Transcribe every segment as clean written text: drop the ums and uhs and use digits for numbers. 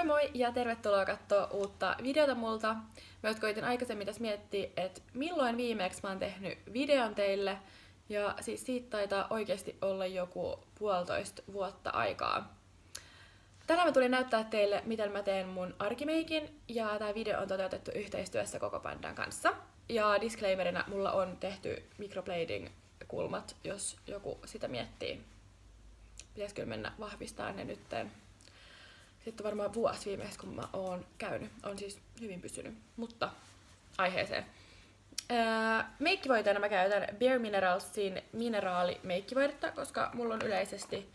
Moi moi ja tervetuloa katsoa uutta videota multa. Mä koitin aikaisemmin tässä miettiä, että milloin viimeksi mä oon tehnyt videon teille. Ja siis siitä taitaa oikeasti olla joku 1,5 vuotta aikaa. Tänään mä tulin näyttää teille, miten mä teen mun arkimeikin. Ja tää video on toteutettu yhteistyössä Koko Pandan kanssa. Ja disclaimerina mulla on tehty microblading-kulmat, jos joku sitä miettii. Pitäis kyllä mennä vahvistaa ne nytten. Sitten varmaan vuosi viimeksi, kun mä oon käynyt. On siis hyvin pysynyt, mutta aiheeseen. Meikkivoiteena mä käytän Bare Mineralsin mineraalimeikkivoidetta, koska mulla on yleisesti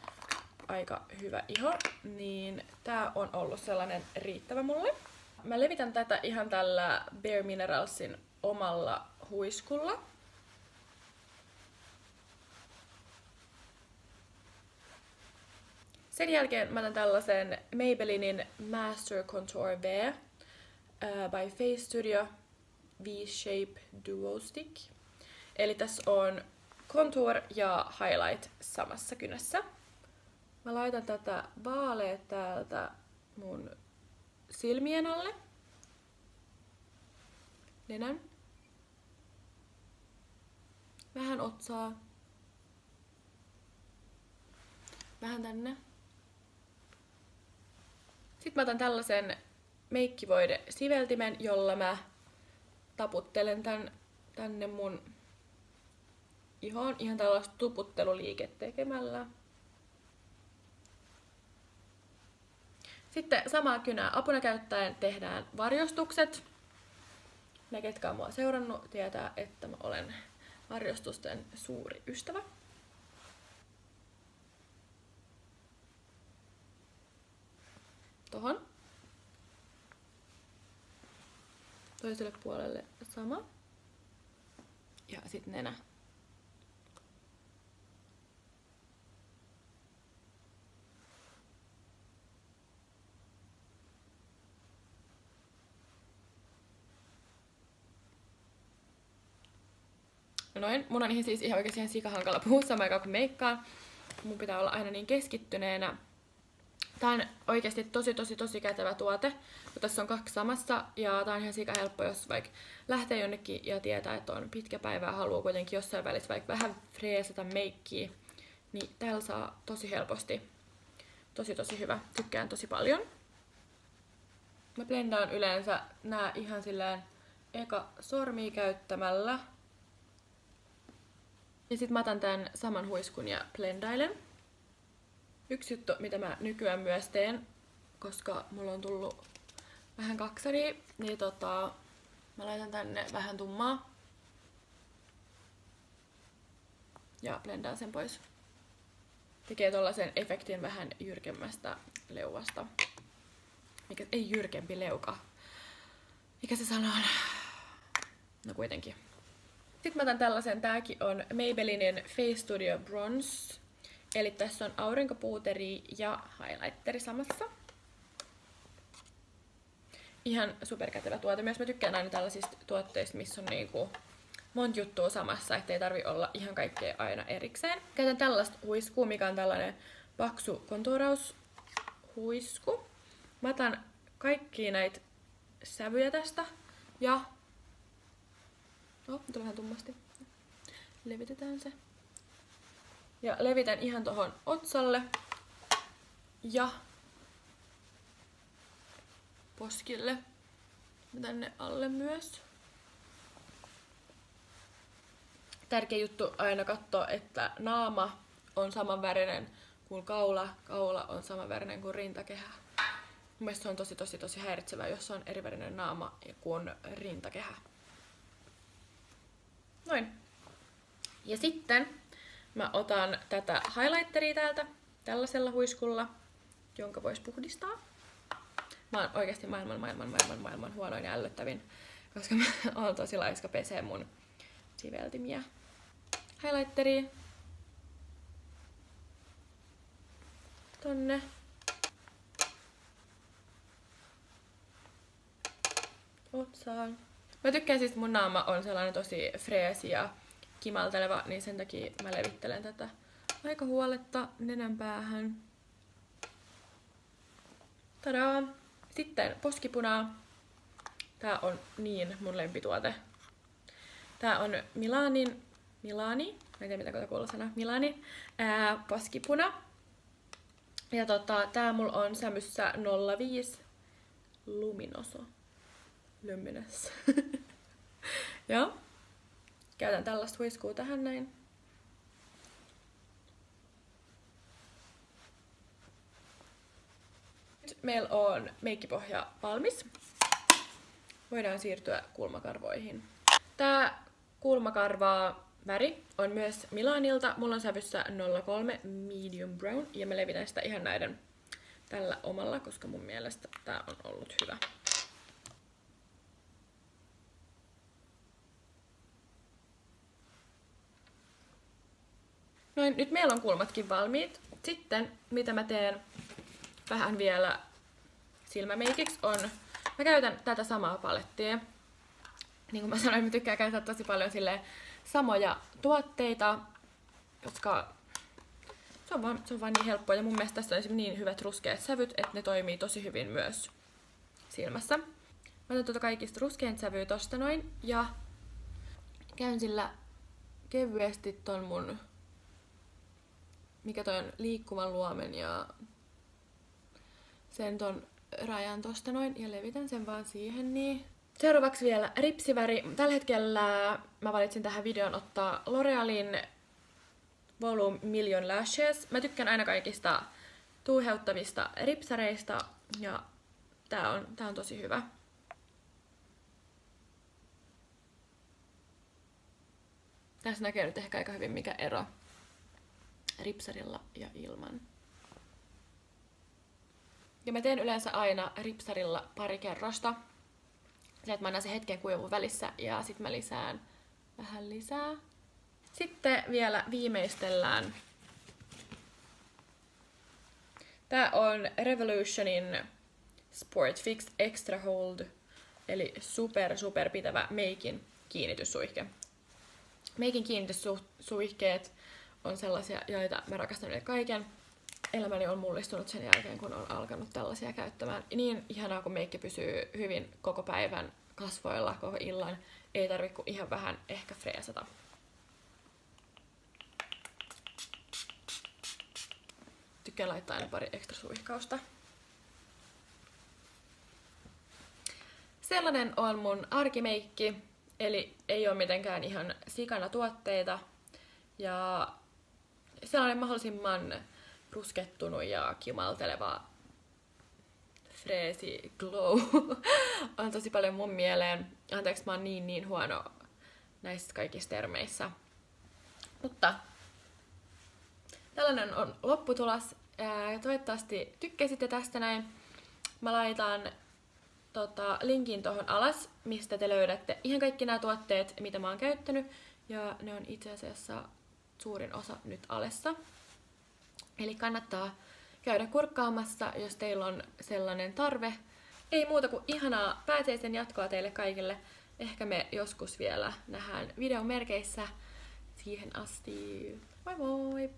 aika hyvä iho, niin tää on ollut sellainen riittävä mulle. Mä levitän tätä ihan tällä Bare Mineralsin omalla huiskulla. Sen jälkeen mä otan tällaisen Maybellinin Master Contour V by Face Studio V-Shape Duo Stick. Eli tässä on contour ja highlight samassa kynässä. Mä laitan tätä vaaleet täältä mun silmien alle. Nenän. Vähän otsaa. Vähän tänne. Sitten mä otan tällaisen meikkivoide-siveltimen, jolla mä taputtelen tänne mun ihoon ihan tällaista tuputteluliikettä tekemällä. Sitten samaa kynää apuna käyttäen tehdään varjostukset. Ne, ketkä on mua seurannut, tietää, että mä olen varjostusten suuri ystävä. Tohon. Toiselle puolelle sama. Ja sitten nenä. Noin. Mun on siis ihan oikeesti sikahankala puhua samaan aikaan kun meikkaan. Mun pitää olla aina niin keskittyneenä. Tää on oikeesti tosi kätevä tuote, kun tässä on 2 samassa ja tää on ihan sika helppo, jos vaikka lähtee jonnekin ja tietää, että on pitkä päivä ja haluaa kuitenkin jossain välissä vaikka vähän freesata meikkiä, niin täällä saa tosi helposti. Tosi hyvä. Tykkään tosi paljon. Mä blendaan yleensä nää ihan silleen eka sormia käyttämällä. Ja sit mä otan tän saman huiskun ja blendailen. Yksi juttu, mitä mä nykyään myös teen, koska mulla on tullut vähän kaksaria, niin mä laitan tänne vähän tummaa. Ja blendaan sen pois. Tekee tollasen efektin vähän jyrkemmästä leuasta. Ei jyrkempi leuka. Mikä se sana on? No kuitenkin. Sitten mä otan tällaisen, tääkin on Maybellinin Face Studio Bronze. Eli tässä on aurinkopuuteri ja highlighteri samassa. Ihan superkätevä tuote. Myös mä tykkään aina tällaisista tuotteista, missä on niinku monta juttua samassa, ettei tarvi olla ihan kaikkea aina erikseen. Käytän tällaista huiskua, mikä on tällainen paksu kontuuraushuisku. Mä otan kaikkia näitä sävyjä tästä ja nyt on vähän tummasti. Levitetään se. Ja levitän ihan tohon otsalle ja poskille ja tänne alle myös. Tärkeä juttu aina katsoa, että naama on samanvärinen kuin kaula, kaula on samanvärinen kuin rintakehä. Mun mielestä se on tosi häiritsevää, jos on erivärinen naama kuin rintakehä. Noin. Ja sitten mä otan tätä highlighteria täältä tällaisella huiskulla, jonka vois puhdistaa. Mä oon oikeesti maailman huonoin ja ällöttävin, koska mä oon tosi laiska pesee mun siveltimiä. Highlighteria. Tonne. Otsaan. Mä tykkään siis, että mun naama on sellainen tosi freesi ja kimalteleva, niin sen takia mä levittelen tätä aika huoletta nenän päähän. Tadaa! Sitten poskipunaa. Tää on niin mun lempituote. Tää on Milani, mä en tiedä mitä kohta kuuluu sana, Milani, poskipuna. Ja tää mulla on sämyssä 05 Luminoso. Luminous. Joo. Käytän tällaista huiskua tähän näin. Nyt meillä on meikkipohja valmis. Voidaan siirtyä kulmakarvoihin. Tää kulmakarvaa väri on myös Milanilta. Mulla on sävyssä 03 Medium Brown ja mä levitän sitä ihan näiden tällä omalla, koska mun mielestä tää on ollut hyvä. Noin, nyt meillä on kulmatkin valmiit. Sitten, mitä mä teen vähän vielä silmämeikiksi on, mä käytän tätä samaa palettia. Niin kuin mä sanoin, mä tykkään käyttää tosi paljon silleen samoja tuotteita, koska se on vaan niin helppoa. Ja mun mielestä tässä on niin hyvät ruskeat sävyt, että ne toimii tosi hyvin myös silmässä. Mä otan tuota kaikista ruskeinta sävyä tosta noin ja käyn sillä kevyesti ton mun, mikä toi on, liikkuvan luomen ja sen ton rajan tosta noin ja levitän sen vaan siihen niin. Seuraavaksi vielä ripsiväri. Tällä hetkellä mä valitsin tähän videon ottaa L'Orealin Volume Million Lashes. Mä tykkään aina kaikista tuuheuttavista ripsareista ja tää on tosi hyvä. Tässä näkee nyt ehkä aika hyvin mikä ero ripsarilla ja ilman. Ja mä teen yleensä aina ripsarilla pari kerrosta. Se, että mä annan sen hetken kuivun välissä ja sit mä lisään vähän lisää. Sitten vielä viimeistellään. Tää on Revolutionin Sport Fix Extra Hold, eli super pitävä meikin kiinnityssuihke. Meikin kiinnityssuihkeet on sellaisia, joita mä rakastan yli kaiken. Elämäni on mullistunut sen jälkeen, kun on alkanut tällaisia käyttämään. Niin ihanaa, kun meikki pysyy hyvin koko päivän kasvoilla, koko illan. Ei tarvitse kuin ihan vähän ehkä freesata. Tykkään laittaa aina pari ekstra suihkausta. Sellainen on mun arkimeikki. Eli ei ole mitenkään ihan sikana tuotteita. Ja sellainen mahdollisimman ruskettunut ja kimalteleva freesi glow on tosi paljon mun mieleen. Anteeksi, mä oon niin huono näissä kaikissa termeissä. Mutta tällainen on lopputulos. Toivottavasti tykkäsitte tästä näin. Mä laitan linkin tuohon alas, mistä te löydätte ihan kaikki nämä tuotteet, mitä mä oon käyttänyt. Ja ne on itse asiassa suurin osa nyt alessa. Eli kannattaa käydä kurkkaamassa, jos teillä on sellainen tarve. Ei muuta kuin ihanaa pääsiäisen jatkoa teille kaikille. Ehkä me joskus vielä nähdään videon merkeissä. Siihen asti. Moi moi!